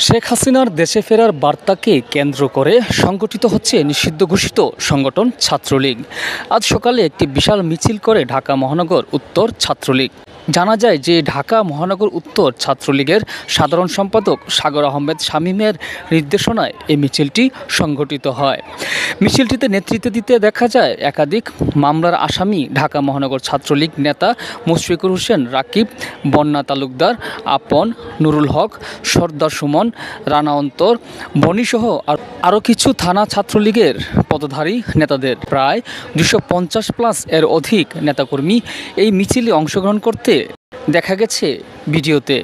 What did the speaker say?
শেখ হাসিনার দেশে ফেরার বার্তাকে কেন্দ্র করে সংগঠিত হচ্ছে নিষিদ্ধ ঘোষিত সংগঠন ছাত্রলীগ। আজ সকালে একটি বিশাল মিছিল করে ঢাকা মহানগর উত্তর ছাত্রলীগ। জানা যায় যে ঢাকা মহানগর উত্তর ছাত্রলীগের সাধারণ সম্পাদক সাগর আহমেদ শামীমের নির্দেশনায় এই মিছিলটি সংগঠিত হয়। মিছিলটিতে নেতৃত্ব দিতে দেখা যায় একাধিক মামলার আসামি ঢাকা মহানগর ছাত্রলীগ নেতা মুশফিকুর হোসেন রাকিব, বন্যা তালুকদার, আপন, নুরুল হক, সর্দার সুমন, রানা অন্তর, বনিসহ আরও কিছু থানা ছাত্রলীগের পদধারী নেতাদের। প্রায় 250+ এর অধিক নেতাকর্মী এই মিছিলে অংশগ্রহণ করতে দেখা গেছে ভিডিওতে।